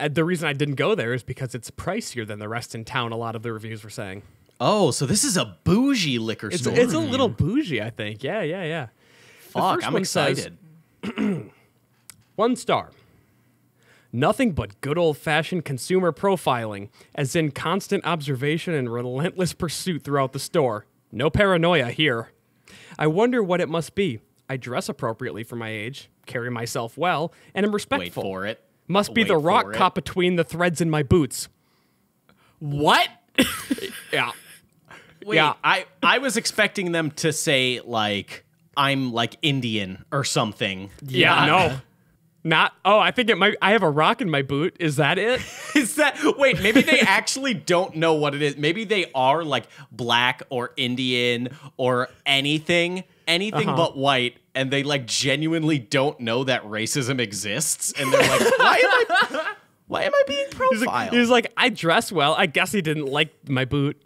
The reason I didn't go there is because it's pricier than the rest in town. A lot of the reviews were saying Oh, so this is a bougie liquor store. it's a little bougie. I think. Yeah. Fuck, first I'm one says- excited. 1 star. Nothing but good old-fashioned consumer profiling, as in constant observation and relentless pursuit throughout the store. No paranoia here. I wonder what it must be. I dress appropriately for my age, carry myself well, and am Wait respectful. for it. Must be Wait the rock for it. caught between the threads in my boots. what? Yeah. Wait, Yeah. I was expecting them to say like I'm like Indian or something. Yeah, no. Not, oh, I think it might, I have a rock in my boot. Is that it? Is that, wait, maybe they actually don't know what it is. Maybe they are like black or Indian or anything but white, and they like genuinely don't know that racism exists. And they're like, why am I being profiled? He's like, I dress well. I guess he didn't like my boot.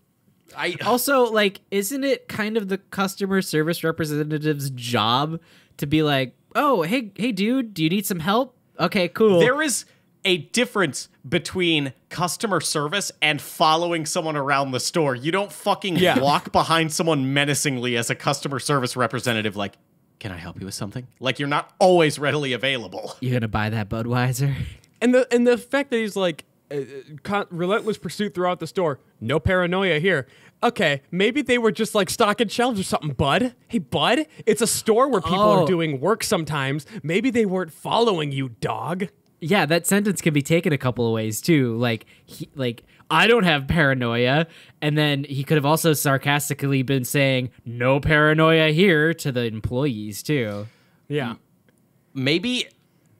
Also, like, isn't it kind of the customer service representative's job to be like, oh, hey, dude, do you need some help? Okay, cool. There is a difference between customer service and following someone around the store. You don't fucking walk behind someone menacingly as a customer service representative like, can I help you with something? Like, you're not always readily available. You gonna buy that Budweiser? And the fact that he's like, relentless pursuit throughout the store. No paranoia here. Okay, maybe they were just like stocking shelves or something, bud. Hey, bud, it's a store where people are doing work sometimes. Maybe they weren't following you, dog. Yeah, that sentence can be taken a couple of ways too. Like, I don't have paranoia, and then he could have also sarcastically been saying no paranoia here to the employees too. Yeah, maybe.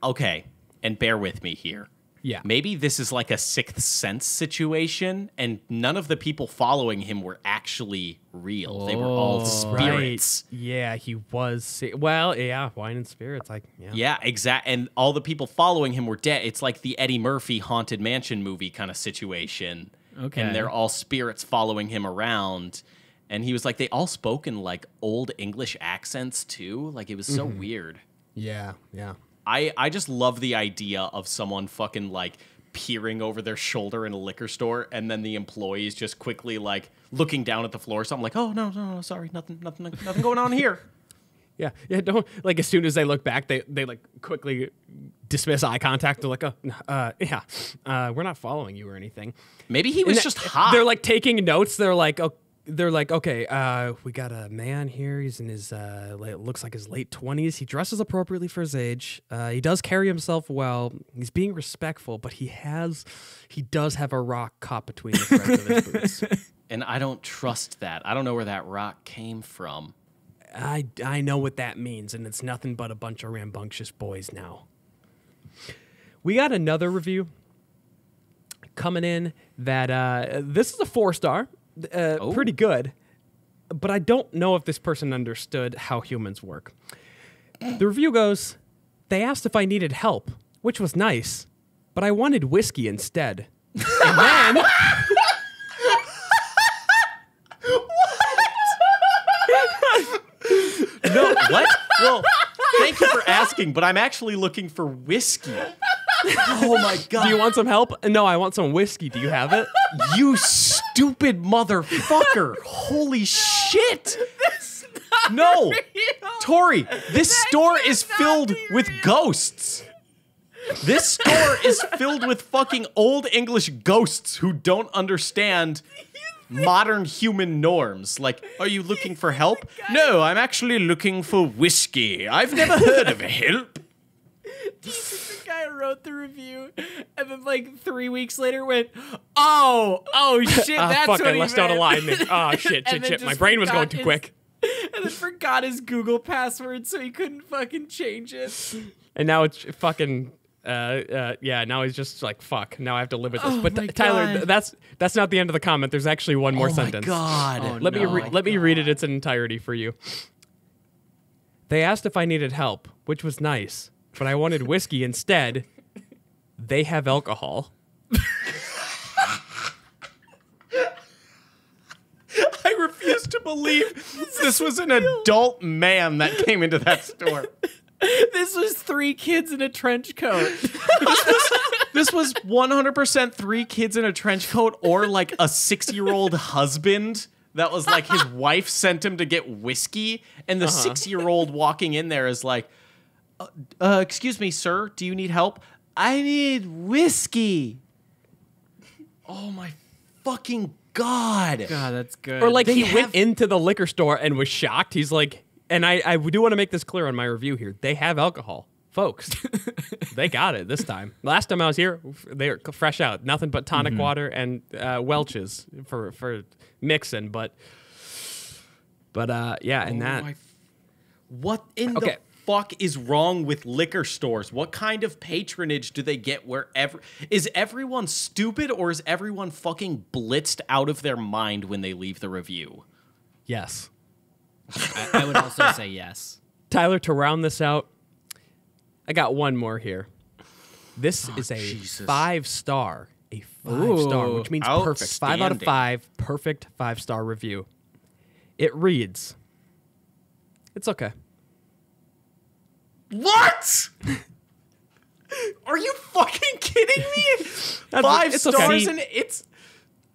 Okay, and bear with me here. Yeah. Maybe this is like a Sixth Sense situation, and none of the people following him were actually real. They were all spirits. Right. Yeah, he was. Well, yeah, wine and spirits. Yeah, exact. And all the people following him were dead. It's like the Eddie Murphy Haunted Mansion movie kind of situation. Okay. And they're all spirits following him around. And he was like, they all spoke in like old English accents too. Like, it was so weird. Yeah, yeah. I just love the idea of someone fucking like peering over their shoulder in a liquor store, and then the employees just quickly like looking down at the floor or something like, oh no, sorry, nothing going on here. Yeah, don't, like, as soon as they look back, they like quickly dismiss eye contact. They're like, we're not following you or anything. Maybe he was just hot. They're like taking notes. They're like, okay, we got a man here. He's in his, looks like his late 20s. He dresses appropriately for his age. He does carry himself well. He's being respectful, but he does have a rock caught between the threads of his boots. And I don't trust that. I don't know where that rock came from. I know what that means, and it's nothing but a bunch of rambunctious boys now. We got another review coming in that this is a 4-star. Pretty good, but I don't know if this person understood how humans work. The review goes, they asked if I needed help, which was nice, but I wanted whiskey instead. And then... No, what? Well, thank you for asking, but I'm actually looking for whiskey. Oh my God. Do you want some help? No, I want some whiskey. Do you have it? You stupid motherfucker. Holy shit. No. Real. Tory, this store is filled with ghosts. This store is filled with fucking old English ghosts who don't understand modern human norms. Like, are you looking for help? No, I'm actually looking for whiskey. I've never heard of help. The guy wrote the review, and then like 3 weeks later went, oh shit, that's fuck, what I he left meant. out alignment. Oh shit. My brain was going too quick. And then forgot his Google password, so he couldn't fucking change it. And now it's fucking now he's just like, fuck, now I have to live with this. Oh But my Tyler, God. that's not the end of the comment. There's actually one more sentence. Oh my God. Oh, Let no. me read it its entirety for you. They asked if I needed help, which was nice, but I wanted whiskey instead. They have alcohol. I refuse to believe this was an adult man that came into that store. This was 3 kids in a trench coat. This was 100% 3 kids in a trench coat, or like a 6-year-old husband that was like his wife sent him to get whiskey, and the 6-year-old walking in there is like, excuse me, sir, do you need help? I need whiskey. Oh my fucking God. God, that's good. Or like They he went into the liquor store and was shocked. He's like, and I do want to make this clear on my review here. They have alcohol, folks. They got it this time. Last time I was here, they were fresh out. Nothing but tonic water and Welch's for mixing. But yeah, and that. What in the fuck is wrong with liquor stores? What kind of patronage do they get wherever? Is everyone stupid or is everyone fucking blitzed out of their mind when they leave the review? Yes. I would also say yes. Tyler, to round this out, I got one more here. This is a 5-star. A 5-star, which means perfect. 5 out of 5, perfect 5-star review. It reads, "It's okay." What? Are you fucking kidding me? 5 it's stars okay. and it's...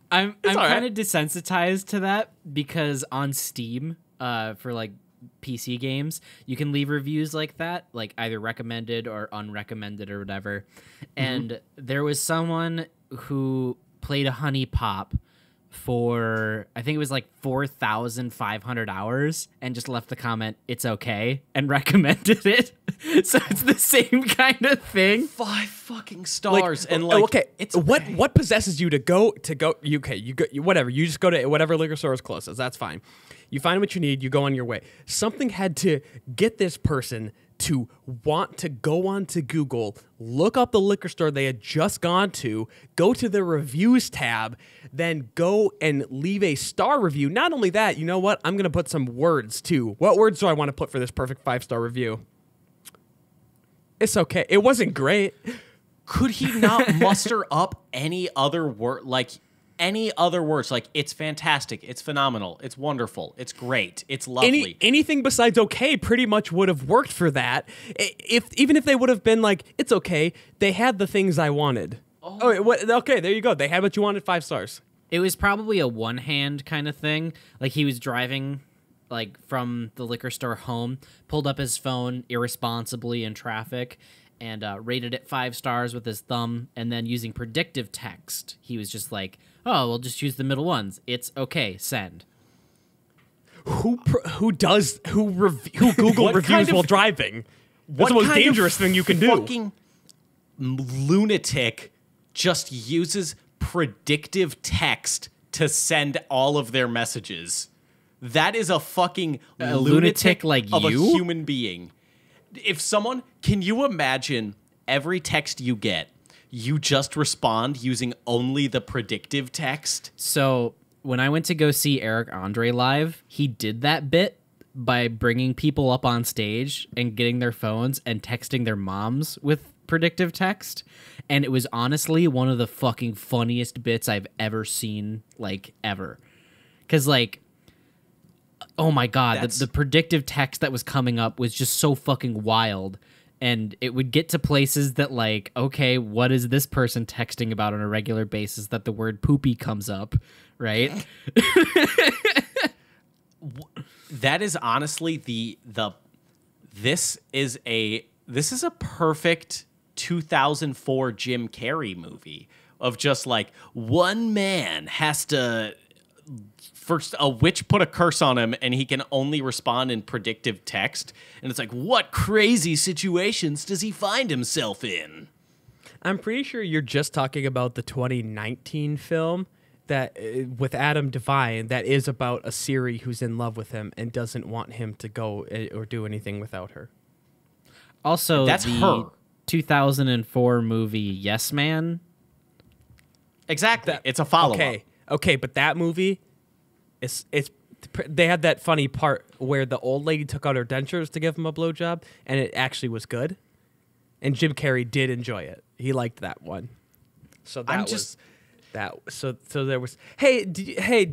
I'm all right. kind of desensitized to that because on Steam, for like PC games, you can leave reviews like that, like either recommended or unrecommended or whatever. And there was someone who played a honey pop for, I think it was like 4,500 hours and just left the comment, "It's okay," and recommended it. So it's the same kind of thing. 5 fucking stars and like okay, it's what possesses you to go you go whatever, you just go to whatever liquor store is closest. That's fine. You find what you need, you go on your way. Something had to get this person to want to go onto Google, look up the liquor store they had just gone to, go to the reviews tab, then go and leave a star review. Not only that, you know what? I'm going to put some words too. What words do I want to put for this perfect 5-star review? It's okay. It wasn't great. Could he not muster up any other word, like any other words? Like, it's fantastic, it's phenomenal, it's wonderful, it's great, it's lovely. Anything besides okay pretty much would have worked for that. Even if they would have been like, "It's okay," they had the things I wanted. Okay, there you go. They had what you wanted, 5 stars. It was probably a one-hand kind of thing. Like he was driving like from the liquor store home, pulled up his phone irresponsibly in traffic, and rated it 5 stars with his thumb. And then using predictive text, he was just like, "Oh, we'll just use the middle ones. It's okay. Send." Who Google reviews while driving? That's the most dangerous thing you can do. Fucking lunatic just uses predictive text to send all of their messages. That is a fucking lunatic like of you? a human being. If someone, can you imagine every text you get, you just respond using only the predictive text? So when I went to go see Eric Andre live, he did that bit by bringing people up on stage and getting their phones and texting their moms with predictive text. And it was honestly one of the fucking funniest bits I've ever seen, like, ever. Because, like, oh my God, the predictive text that was coming up was just so fucking wild. And it would get to places that, like, okay, what is this person texting about on a regular basis that the word poopy comes up, right? That is honestly this is a perfect 2004 Jim Carrey movie of just like one man has to first a witch put a curse on him and he can only respond in predictive text, and it's like, what crazy situations does he find himself in? I'm pretty sure you're just talking about the 2019 film that with Adam Devine that is about a Siri who's in love with him and doesn't want him to go or do anything without her. Also, that's the her 2004 movie Yes Man. Exactly. It's a follow-up. Okay, but that movie, they had that funny part where the old lady took out her dentures to give him a blowjob, and it actually was good. And Jim Carrey did enjoy it. He liked that one. So that was that. So there was. Hey, do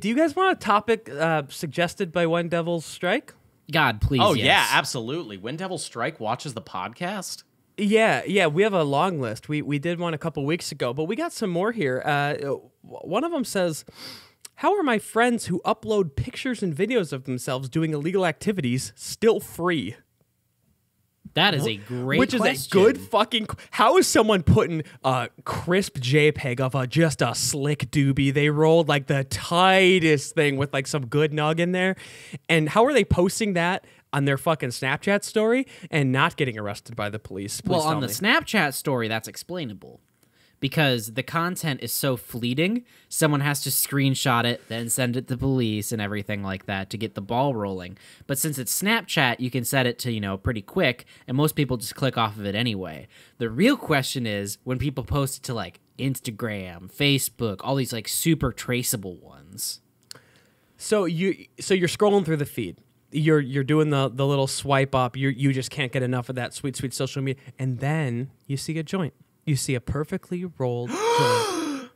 you guys want a topic suggested by When Devils Strike? God, please. Oh yes. yeah, absolutely. When Devils Strike watches the podcast. Yeah, we have a long list. We did one a couple weeks ago, but we got some more here. One of them says, "How are my friends who upload pictures and videos of themselves doing illegal activities still free?" That is a great Which question. is a good fucking... How is someone putting a crisp JPEG of just a slick doobie they rolled, like the tightest thing with like some good nug in there? And how are they posting that on their fucking Snapchat story and not getting arrested by the police? Well, on the Snapchat story, that's explainable. because the content is so fleeting. Someone has to screenshot it, then send it to police and everything like that to get the ball rolling. But since it's Snapchat, you can set it to, pretty quick, and most people just click off of it anyway. The real question is when people post it to like Instagram, Facebook, all these like super traceable ones. So you're scrolling through the feed. You're doing the little swipe up. You just can't get enough of that sweet social media, and then you see a joint. You see a perfectly rolled joint.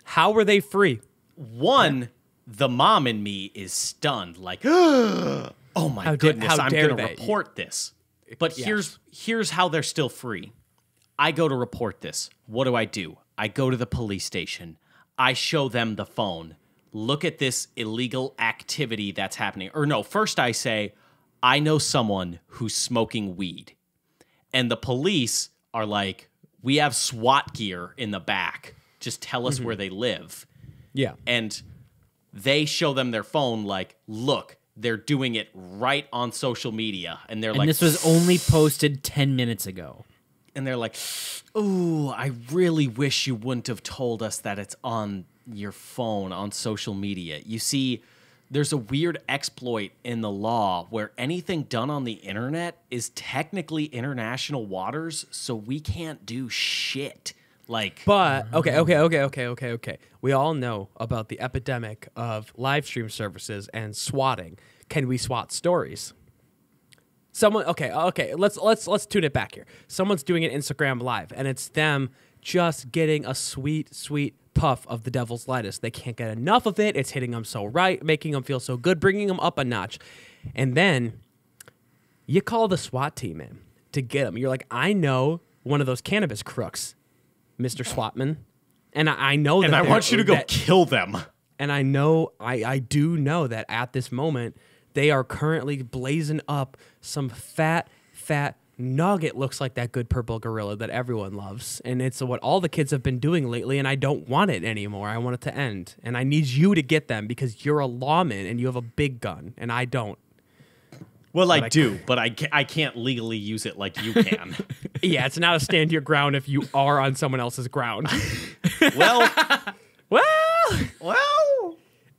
How were they free? One, the mom in me is stunned, like, oh my goodness, I'm going to report this. But here's how they're still free. I go to report this. What do? I go to the police station. I show them the phone. Look at this illegal activity that's happening. Or no, first I say, I know someone who's smoking weed. And the police are like, we have SWAT gear in the back. Just tell us where they live. Yeah. And they show them their phone like, look, they're doing it right on social media. And they're like... And this was only posted 10 minutes ago. And they're like, ooh, I really wish you wouldn't have told us that it's on your phone, on social media. You see, there's a weird exploit in the law where anything done on the internet is technically international waters, so we can't do shit. But okay. We all know about the epidemic of live stream services and swatting. Can we swat stories? Let's tune it back here. Someone's doing an Instagram live, and it's them just getting a sweet puff of the devil's lettuce. They can't get enough of it. It's hitting them so right, making them feel so good, bringing them up a notch. And then you call the SWAT team in to get them. You're like, I know one of those cannabis crooks, Mr. Swatman, and I know that. And I want you to go kill them. And I know, I do know that at this moment, they are currently blazing up some fat nugget. Looks like that good purple gorilla that everyone loves. And it's what all the kids have been doing lately, and I don't want it anymore. I want it to end. And I need you to get them because you're a lawman and you have a big gun, and I don't. Well, I do, but I can't legally use it like you can. Yeah, it's not a stand your ground if you are on someone else's ground. Well,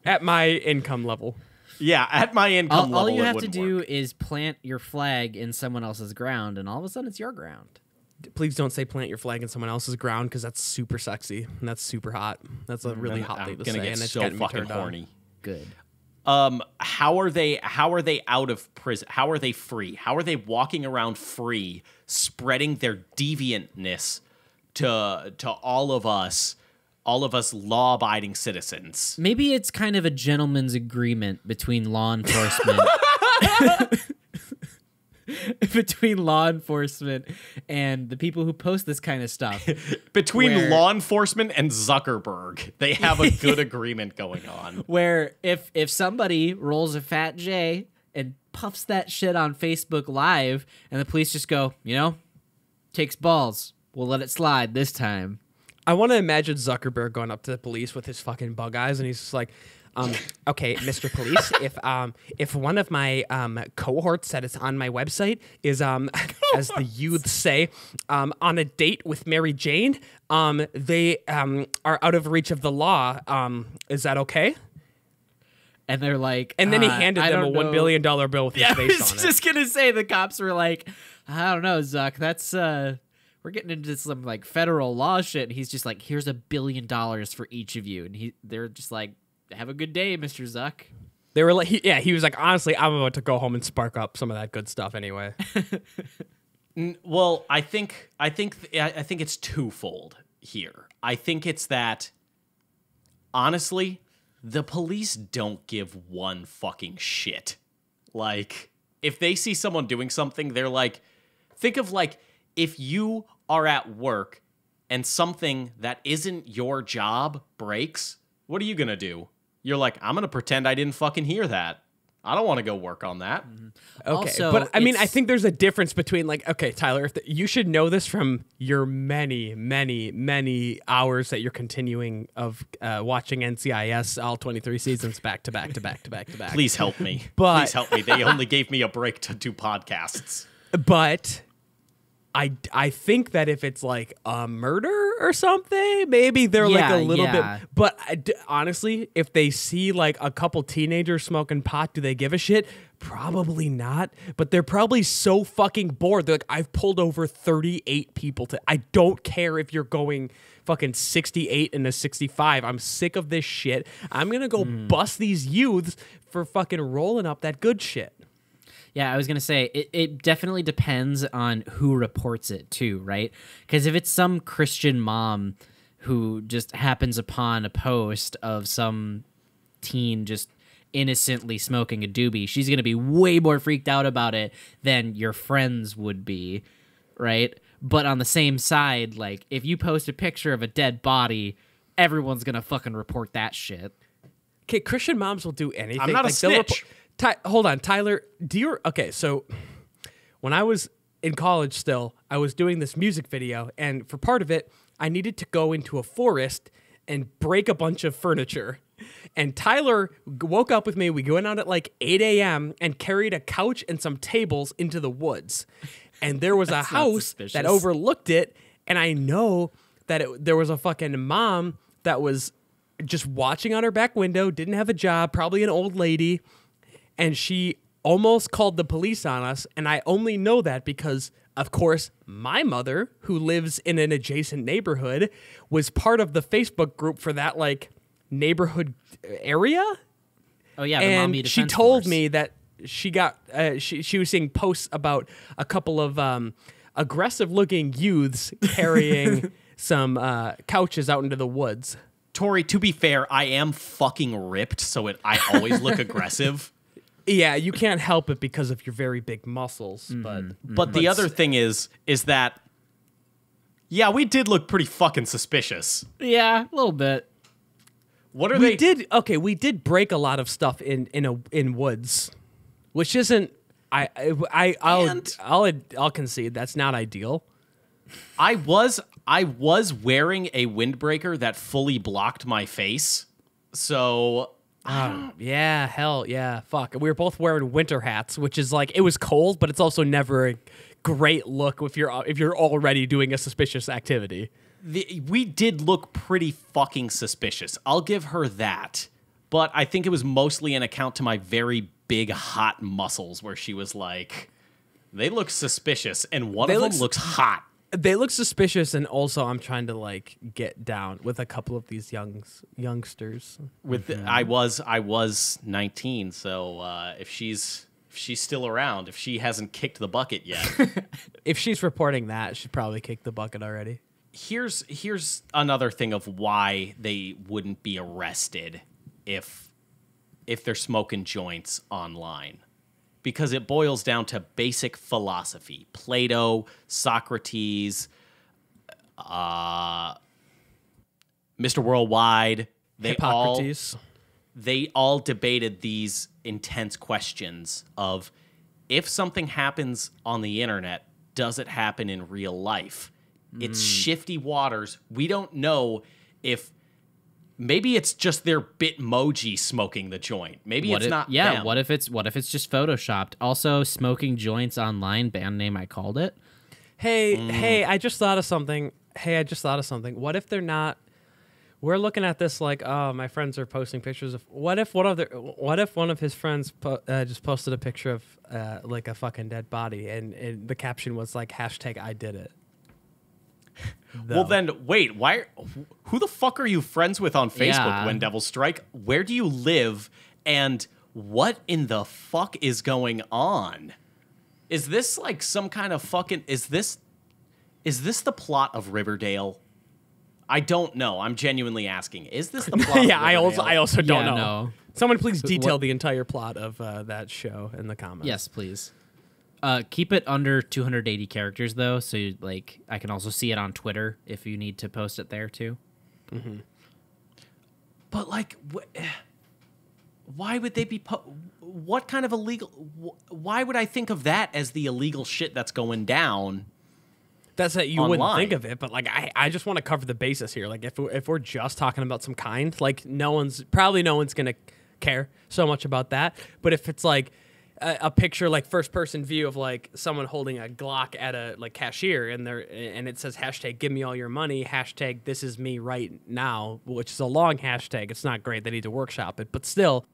at my income level. Yeah, at my income level, all you have to do is plant your flag in someone else's ground, and all of a sudden it's your ground. Please don't say plant your flag in someone else's ground, because that's super sexy and that's super hot. That's a really hot thing to say, and it's getting me turned horny. on. Good. How are they out of prison? How are they free? How are they walking around free, spreading their deviantness to all of us law-abiding citizens? Maybe it's kind of a gentleman's agreement between law enforcement and the people who post this kind of stuff. Between law enforcement and Zuckerberg, they have a good agreement going on. Where if somebody rolls a fat J and puffs that shit on Facebook Live, and the police just go, takes balls, we'll let it slide this time. I want to imagine Zuckerberg going up to the police with his fucking bug eyes, and he's just like, okay, Mr. Police, if one of my cohorts that is on my website is, as the youths say, on a date with Mary Jane, they are out of reach of the law. Is that okay? And they're like... And then he handed them a $1 billion bill with his face on it. I was just going to say, the cops were like, I don't know, Zuck, that's... We're getting into some like federal law shit. And he's just like, here's $1 billion for each of you. And they're just like, have a good day, Mr. Zuck. They were like, he was like, honestly, I'm about to go home and spark up some of that good stuff anyway. Well, I think it's twofold here. I think it's that, honestly, the police don't give one fucking shit. Like, if they see someone doing something, they're like, think of like, if you are at work and something that isn't your job breaks, what are you going to do? You're like, I'm going to pretend I didn't fucking hear that. I don't want to go work on that. Mm-hmm. Okay, also, but I mean, I think there's a difference between like, okay, Tyler, you should know this from your many, many, many hours that you're continuing of watching NCIS all 23 seasons back to back. Please help me. Please help me. They only gave me a break to do podcasts. But... I think that if it's like a murder or something, maybe they're like a little bit. But honestly, if they see like a couple teenagers smoking pot, do they give a shit? Probably not. But they're probably so fucking bored. They're like, I've pulled over 38 people. I don't care if you're going fucking 68 and a 65. I'm sick of this shit. I'm going to go bust these youths for fucking rolling up that good shit. Yeah, I was going to say, it definitely depends on who reports it too, right? Because if it's some Christian mom who just happens upon a post of some teen just innocently smoking a doobie, she's going to be way more freaked out about it than your friends would be, right? But on the same side, like, if you post a picture of a dead body, everyone's going to fucking report that shit. Okay, Christian moms will do anything. I'm not a snitch. Hold on, Tyler. So when I was in college still, I was doing this music video, and for part of it, I needed to go into a forest and break a bunch of furniture. And Tyler woke up with me. We went out at like 8 a.m. and carried a couch and some tables into the woods. And there was a house that overlooked it, and I know that there was a fucking mom that was just watching on her back window, didn't have a job, probably an old lady, and she almost called the police on us. And I only know that because, of course, my mother, who lives in an adjacent neighborhood, was part of the Facebook group for that like neighborhood area. Oh yeah, and the Mommy Defense she told Force. me that she got she was seeing posts about a couple of aggressive-looking youths carrying some couches out into the woods. Tory, to be fair, I am fucking ripped, so I always look aggressive. Yeah, you can't help it because of your very big muscles. But the other thing is that, yeah, we did look pretty fucking suspicious. Yeah, a little bit. What are we they? We did break a lot of stuff in woods, which isn't. I'll concede that's not ideal. I was wearing a windbreaker that fully blocked my face, so. Yeah, hell yeah, fuck. We were both wearing winter hats, which is like, it was cold, but it's also never a great look if you're already doing a suspicious activity. We did look pretty fucking suspicious. I'll give her that. But I think it was mostly an account to my very big hot muscles, where she was like, they look suspicious, and one of them looks hot. They look suspicious, and also I'm trying to like get down with a couple of these youngsters. I was 19, so if she's still around, if she hasn't kicked the bucket yet, if she's reporting that, she'd probably kick the bucket already. Here's another thing of why they wouldn't be arrested if they're smoking joints online. Because it boils down to basic philosophy. Plato, Socrates, Mr. Worldwide, they all debated these intense questions of, if something happens on the internet, does it happen in real life? It's shifty waters. We don't know if maybe it's just their Bitmoji smoking the joint. Maybe it's not them. What if it's just photoshopped? Also, smoking joints online, band name I called it. Hey, I just thought of something. What if they're not? We're looking at this like, oh, my friends are posting pictures of. What if one of his friends just posted a picture of like a fucking dead body, and the caption was like #I did it. Well, then, wait, why? Who the fuck are you friends with on Facebook, When Devils Strike? Where do you live? And what in the fuck is going on? Is this like some kind of fucking... Is this the plot of Riverdale? I don't know. I'm genuinely asking. Is this the plot of Riverdale? I also don't know. No. Someone please detail the entire plot of that show in the comments. Yes, please. Keep it under 280 characters, though, so I can also see it on Twitter if you need to post it there, too. Mm-hmm. But, like, why would they be... what kind of illegal... Why would I think of that as the illegal shit that's going down? That's that you online. wouldn't think of it, but, like, I just want to cover the basis here. Like, if we're just talking about some kind, like, no one's going to care so much about that. But if it's, like... a picture like first person view of like someone holding a Glock at a like cashier, and it says hashtag give me all your money, hashtag this is me right now, which is a long hashtag. It's not great. They need to workshop it, but still.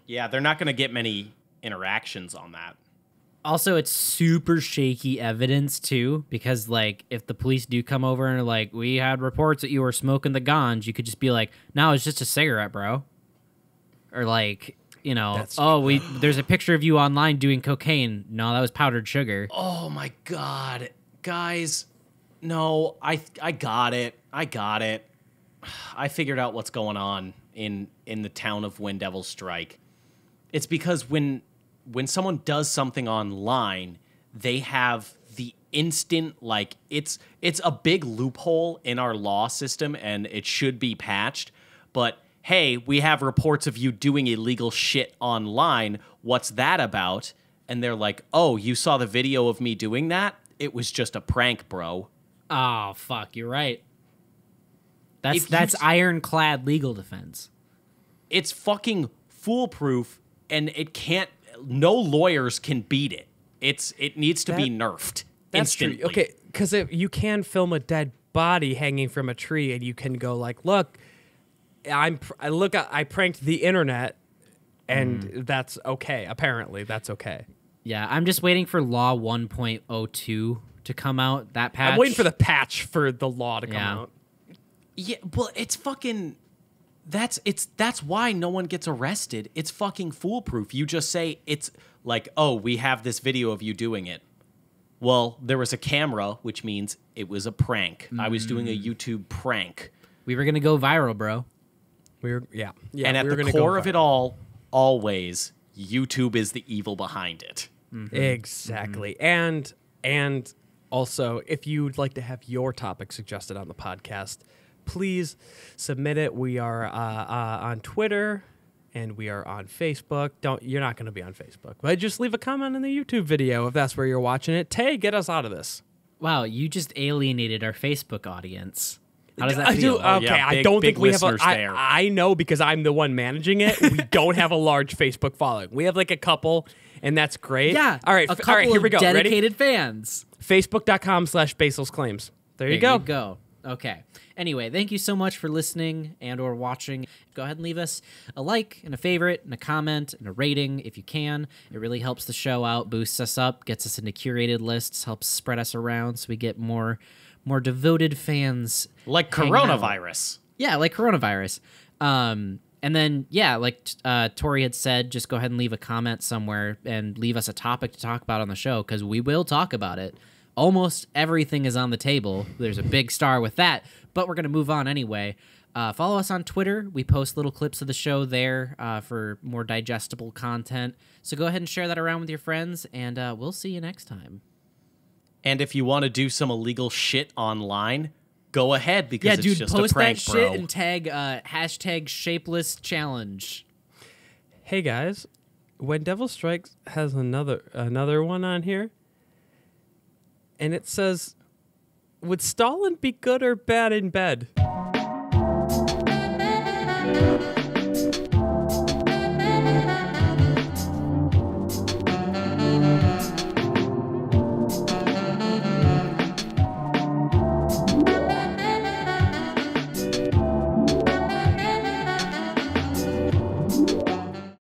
Yeah, they're not going to get many interactions on that. Also, it's super shaky evidence, too, because, like, if the police do come over and are like, we had reports that you were smoking the ganj, you could just be like, no, it's just a cigarette, bro. Or, like, you know, there's a picture of you online doing cocaine. No, that was powdered sugar. Oh, my God. Guys, no, I got it. I I figured out what's going on in the town of Wind Devil Strike. It's because when someone does something online, they have the instant, like, it's a big loophole in our law system, and it should be patched. But, hey, we have reports of you doing illegal shit online. What's that about? And they're like, oh, you saw the video of me doing that? It was just a prank, bro. Oh, fuck, you're right. That's ironclad legal defense. It's fucking foolproof, and it can't. No lawyers can beat it. It needs to be nerfed instantly. True. Okay, because you can film a dead body hanging from a tree, and you can go like, "Look, I pranked the internet," and that's okay. Apparently, that's okay. Yeah, I'm just waiting for Law 1.02 to come out. That patch. I'm waiting for the patch for the law to come out. Yeah, well, it's fucking. That's why no one gets arrested. It's fucking foolproof. You just say it's like, oh, we have this video of you doing it. Well, there was a camera, which means it was a prank. I was doing a YouTube prank. We were gonna go viral, bro. Yeah. And at the core of it all, always, YouTube is the evil behind it. Exactly. And also, if you'd like to have your topic suggested on the podcast, please submit it. We are on Twitter and we are on Facebook. You're not going to be on Facebook, but just leave a comment in the YouTube video if that's where you're watching it. Tay, get us out of this. Wow, you just alienated our Facebook audience. How does that feel? Okay, I don't think we have I know because I'm the one managing it. We don't have a large Facebook following. We have like a couple, and that's great. Yeah. All right. All right. Here we go. Dedicated fans. Facebook.com/Baseless Claims. There you go. Okay. Anyway, thank you so much for listening and or watching. Go ahead and leave us a like and a favorite and a comment and a rating if you can. It really helps the show out, boosts us up, gets us into curated lists, helps spread us around so we get more devoted fans. Like coronavirus. Yeah, like coronavirus. And then, yeah, like Tory had said, just go ahead and leave a comment somewhere and leave us a topic to talk about on the show because we will talk about it. Almost everything is on the table. There's a big star with that, but we're going to move on anyway. Follow us on Twitter. We post little clips of the show there for more digestible content. So go ahead and share that around with your friends, and we'll see you next time. And if you want to do some illegal shit online, go ahead because it's just post a prank, that bro. shit and tag hashtag Shapeless Challenge. Hey guys, When Devil Strikes has another one on here. And it says, would Stalin be good or bad in bed?